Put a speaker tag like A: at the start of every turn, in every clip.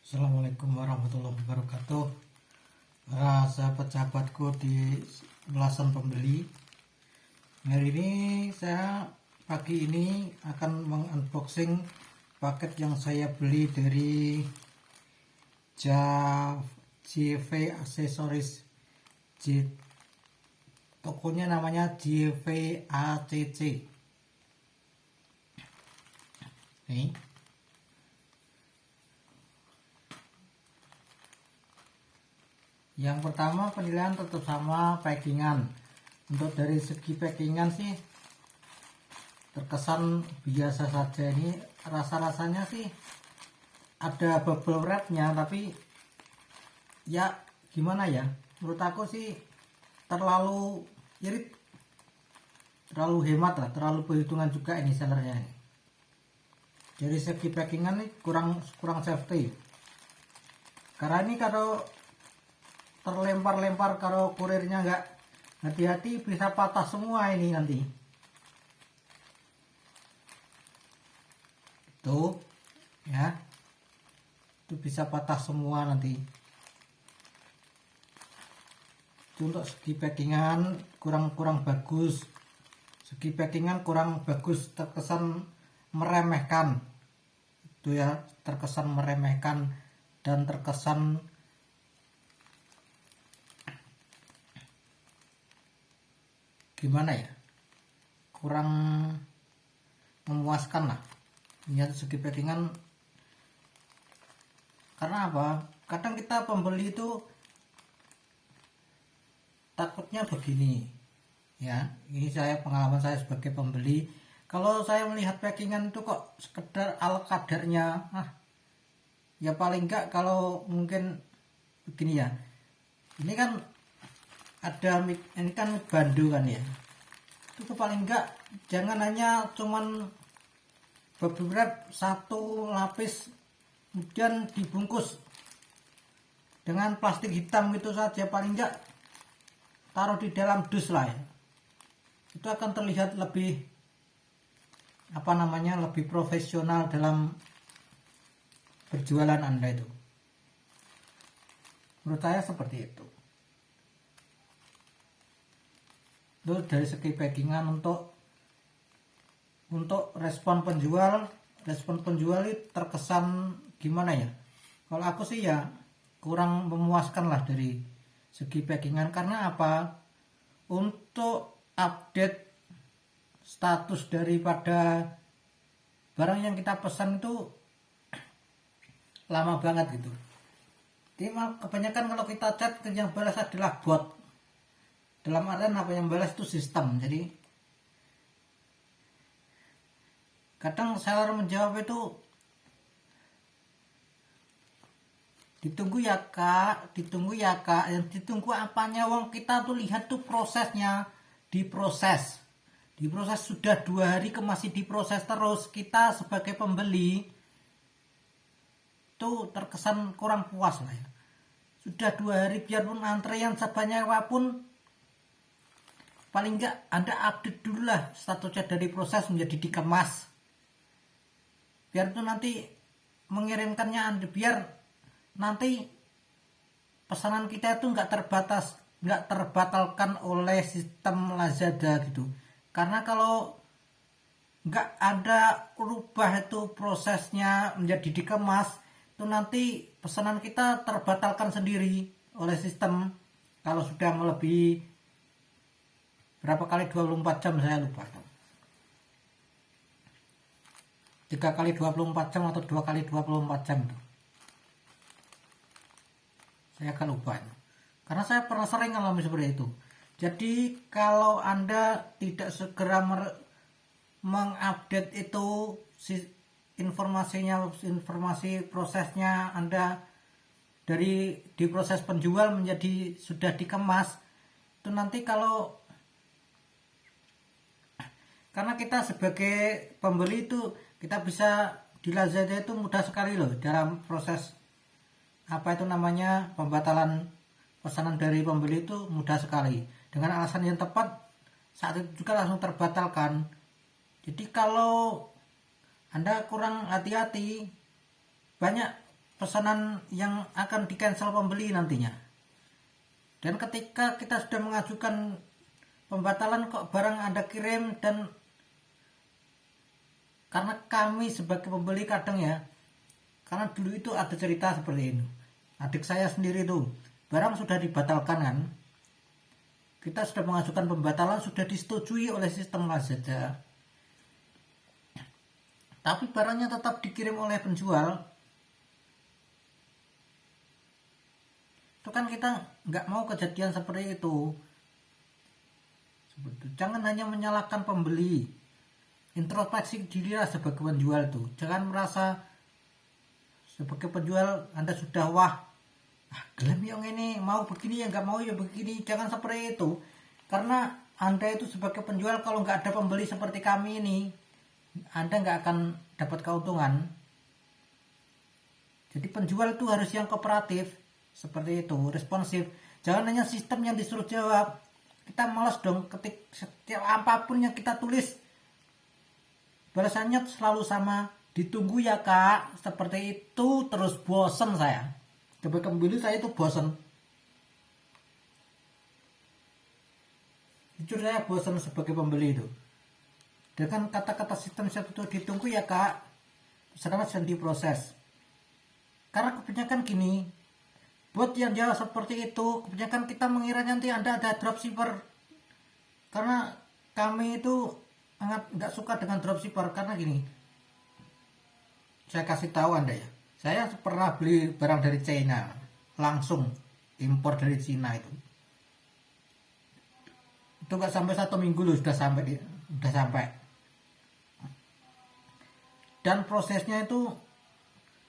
A: Assalamualaikum warahmatullahi wabarakatuh. Para sahabat-sahabatku di belasan pembeli, hari ini saya pagi ini akan mengunboxing paket yang saya beli dari JV Accessories. Tokonya namanya JV ACC. Nih. Yang pertama, penilaian tetap sama, packingan. Untuk dari segi packingan sih terkesan biasa saja. Ini rasa-rasanya sih ada bubble wrapnya, tapi ya gimana ya, menurut aku sih terlalu irit, terlalu hemat lah, terlalu perhitungan juga ini sellernya. Dari segi packingan nih kurang safety, karena ini kalau terlempar-lempar kalau kurirnya nggak hati-hati bisa patah semua ini nanti. Tuh ya, itu bisa patah semua nanti. Itu untuk segi packingan kurang bagus. Segi packingan kurang bagus, terkesan meremehkan. Itu ya, terkesan meremehkan dan terkesan gimana ya, kurang memuaskan lah. Lihat segi packingan, karena apa, kadang kita pembeli itu takutnya begini ya, ini saya pengalaman saya sebagai pembeli, kalau saya melihat packingan itu kok sekedar ala kadarnya, ya paling enggak kalau mungkin begini ya, ini kan ada mic, ini kan mic bandu kan ya, itu paling enggak jangan hanya cuman bubble wrap satu lapis kemudian dibungkus dengan plastik hitam gitu saja, paling enggak taruh di dalam dus lah ya, itu akan terlihat lebih lebih profesional dalam berjualan Anda itu, menurut saya seperti itu. Terus dari segi packingan, untuk respon penjual itu terkesan gimana ya, kalau aku sih ya kurang memuaskan lah dari segi packingan. Karena apa, untuk update status daripada barang yang kita pesan itu lama banget gitu. Jadi kebanyakan kalau kita chat yang balas adalah bot, dalam artian apa, yang balas itu sistem. Jadi kadang seller menjawab itu ditunggu ya kak, yang ditunggu apanya, wong kita tuh lihat tuh prosesnya, diproses sudah 2 hari masih diproses terus. Kita sebagai pembeli tuh terkesan kurang puas lah ya, sudah 2 hari biarpun antrean sebanyak apapun, paling enggak Anda update dulu lah statusnya dari proses menjadi dikemas, biar itu nanti mengirimkannya Anda, biar nanti pesanan kita itu nggak terbatalkan oleh sistem Lazada gitu. Karena kalau nggak ada rubah itu prosesnya menjadi dikemas, itu nanti pesanan kita terbatalkan sendiri oleh sistem. Kalau sudah melebihi berapa kali 24 jam, saya lupa, 3 kali 24 jam atau 2 kali 24 jam itu, saya akan lupa itu. Karena saya pernah sering alami seperti itu. Jadi kalau Anda tidak segera mengupdate itu informasi prosesnya Anda dari diproses penjual menjadi sudah dikemas, itu nanti karena kita sebagai pembeli itu kita bisa di Lazada itu mudah sekali loh dalam proses pembatalan pesanan dari pembeli, itu mudah sekali dengan alasan yang tepat, saat itu juga langsung terbatalkan. Jadi kalau Anda kurang hati-hati, banyak pesanan yang akan di cancel pembeli nantinya. Dan ketika kita sudah mengajukan pembatalan kok barang Anda kirim, dan karena kami sebagai pembeli kadang ya, karena dulu itu ada cerita seperti ini. Adik saya sendiri tuh, barang sudah dibatalkan kan, kita sudah mengajukan pembatalan, sudah disetujui oleh sistem Lazada, tapi barangnya tetap dikirim oleh penjual. Itu kan kita nggak mau kejadian seperti itu. Jangan hanya menyalahkan pembeli, introspeksi dirilah sebagai penjual tuh. Jangan merasa sebagai penjual Anda sudah gelem yang ini, mau begini ya nggak mau ya begini. Jangan seperti itu, karena Anda itu sebagai penjual, kalau nggak ada pembeli seperti kami ini, Anda nggak akan dapat keuntungan. Jadi penjual itu harus yang kooperatif seperti itu, responsif. Jangan hanya sistem yang disuruh jawab. Kita malas dong, ketik setiap apapun yang kita tulis balasannya selalu sama, ditunggu ya kak, seperti itu terus. Bosen saya sebagai pembeli, saya itu bosen, jujur saya bosen sebagai pembeli itu dengan kata-kata sistem seperti itu, ditunggu ya kak, sedang diproses. Karena kebanyakan gini, buat yang jawab seperti itu, kebanyakan kita mengira nanti Anda ada dropshipper. Karena kami itu sangat nggak suka dengan dropshipper, karena gini, saya kasih tahu Anda ya, saya pernah beli barang dari China, langsung impor dari China itu nggak sampai 1 minggu loh sudah sampai. Dan prosesnya itu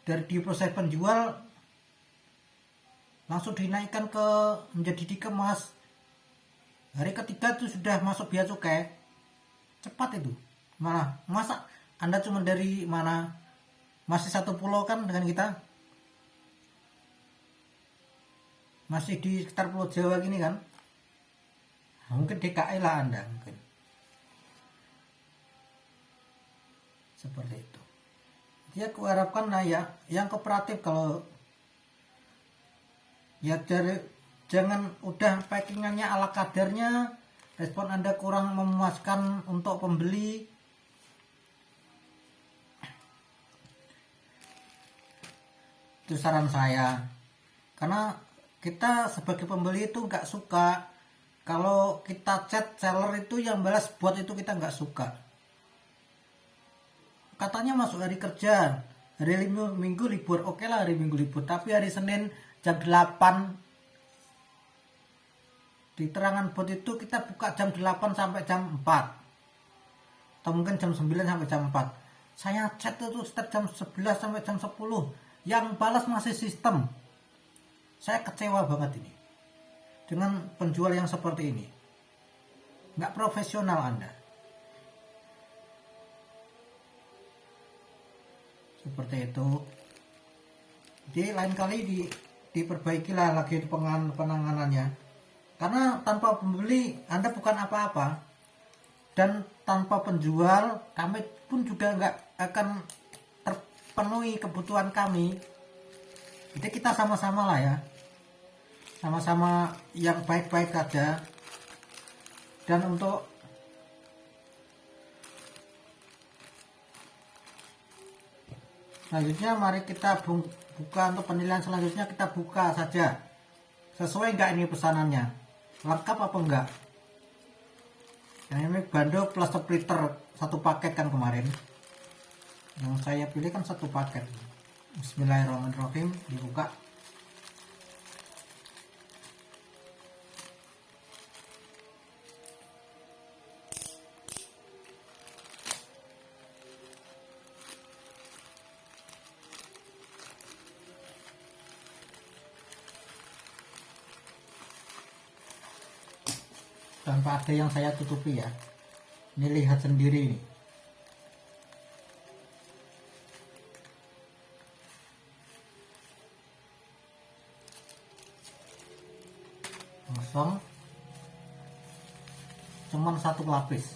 A: dari diproses penjual langsung dinaikkan menjadi dikemas. Hari ketiga itu sudah masuk bea cukai. Cepat itu. Malah masa Anda cuma dari mana? Masih satu pulau kan dengan kita? Masih di sekitar Pulau Jawa gini kan? Mungkin DKI lah Anda mungkin. Seperti itu. Jadi aku harapkan ya yang kooperatif, kalau ya jangan udah packingannya ala kadarnya, respon Anda kurang memuaskan untuk pembeli. Itu saran saya, karena kita sebagai pembeli itu nggak suka kalau kita chat seller itu yang balas bot, itu kita nggak suka. Katanya masuk hari kerja, hari minggu libur, oke lah hari minggu libur, tapi hari Senin jam 8 di terangan bot itu kita buka jam 8 sampai jam 4, atau mungkin jam 9 sampai jam 4. Saya chat itu setiap jam 11 sampai jam 10, yang balas masih sistem. Saya kecewa banget ini dengan penjual yang seperti ini, nggak profesional Anda. Seperti itu. Jadi lain kali diperbaikilah lagi penanganannya, karena tanpa pembeli Anda bukan apa-apa, dan tanpa penjual kami pun juga nggak akan terpenuhi kebutuhan kami. Jadi kita sama-sama lah ya, sama-sama yang baik-baik aja. Dan untuk selanjutnya mari kita buka untuk penilaian selanjutnya. Kita buka saja, sesuai nggak ini pesanannya, lengkap apa enggak. Yang ini bando plus splitter satu paket kan kemarin, yang saya pilih kan satu paket. Bismillahirrahmanirrahim, dibuka. Tanpa ada yang saya tutupi ya, ini lihat sendiri nih. Kosong, cuman satu lapis.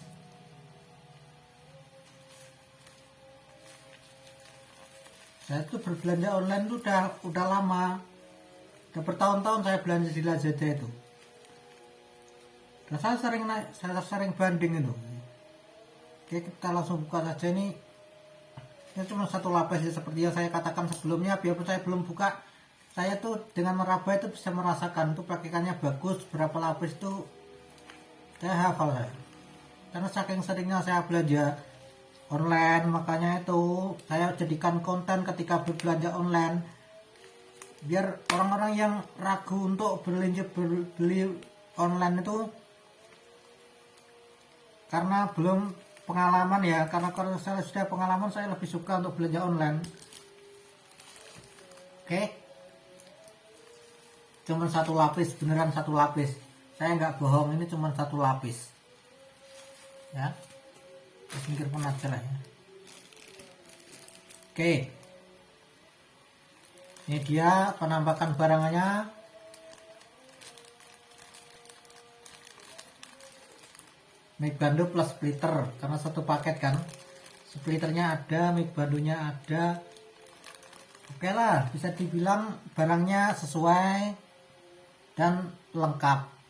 A: Saya tuh berbelanja online tuh udah lama. Udah bertahun-tahun saya belanja di Lazada itu. Dan saya sering banding itu. Oke, kita langsung buka saja ini. Ini cuma satu lapis ya, seperti yang saya katakan sebelumnya. Biarpun saya belum buka, saya tuh dengan meraba itu bisa merasakan tuh pakaiannya bagus. Berapa lapis tuh saya hafal saya. Karena saking seringnya saya belanja online, makanya itu saya jadikan konten ketika berbelanja online, biar orang-orang yang ragu untuk beli online itu karena belum pengalaman ya, karena kalau saya sudah pengalaman saya lebih suka untuk belanja online. Oke, cuman satu lapis, beneran satu lapis, saya nggak bohong, ini cuman satu lapis ya. Singkirkan aja lah ya. Oke, ini dia penampakan barangnya. Mic bando plus splitter, karena satu paket kan, splitternya ada, mic bandonya ada. Oke lah, bisa dibilang barangnya sesuai dan lengkap.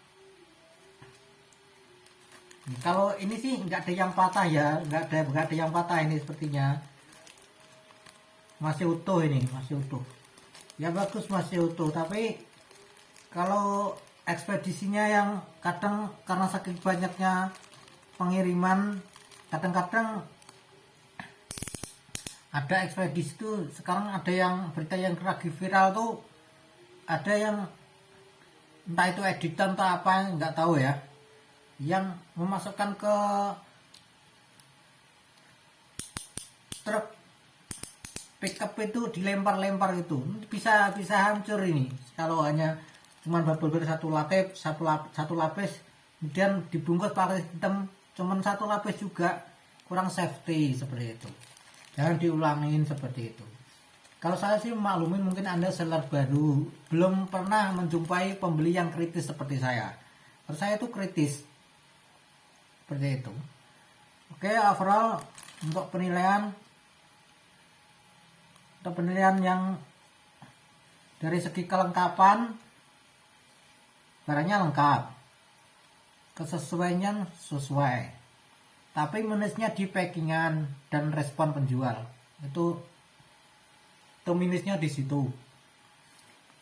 A: Kalau ini sih nggak ada yang patah ya, nggak ada yang patah ini, sepertinya masih utuh, ini masih utuh ya, bagus, masih utuh. Tapi kalau ekspedisinya yang kadang karena saking banyaknya pengiriman, kadang-kadang ada ekspedisi tuh sekarang, ada yang berita yang lagi viral tuh, ada yang entah itu editan atau apa nggak tahu ya, yang memasukkan ke truk pickup itu, dilempar-lempar itu bisa hancur ini kalau hanya cuman berbeda satu lapis, kemudian dibungkus pakai hitam cuman satu lapis juga, kurang safety seperti itu. Jangan diulangin seperti itu. Kalau saya sih maklumin, mungkin Anda seller baru, belum pernah menjumpai pembeli yang kritis seperti saya. Kalau saya itu kritis seperti itu. Oke, overall untuk penilaian yang dari segi kelengkapan, barangnya lengkap, kesesuaian sesuai, tapi minusnya di packingan dan respon penjual. Itu minusnya di situ.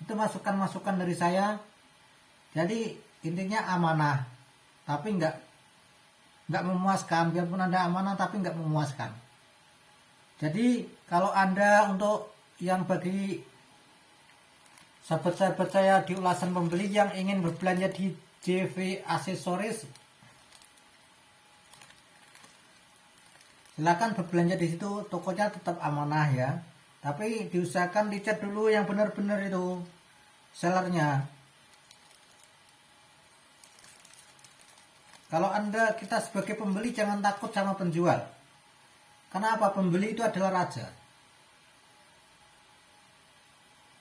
A: Itu masukan dari saya. Jadi intinya amanah, tapi nggak memuaskan. Biarpun Anda amanah tapi nggak memuaskan. Jadi kalau Anda, untuk yang bagi sahabat-sahabat saya di ulasan pembeli yang ingin berbelanja di JV Aksesoris, silakan berbelanja di situ. Tokonya tetap amanah ya, tapi diusahakan dicek dulu yang benar-benar itu sellernya. Kalau kita sebagai pembeli jangan takut sama penjual. Karena apa? Pembeli itu adalah raja.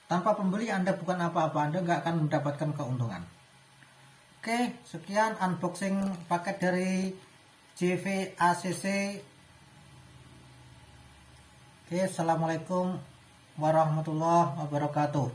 A: Tanpa pembeli Anda bukan apa-apa, Anda nggak akan mendapatkan keuntungan. Oke, sekian unboxing paket dari JV ACC. Oke, assalamualaikum warahmatullahi wabarakatuh.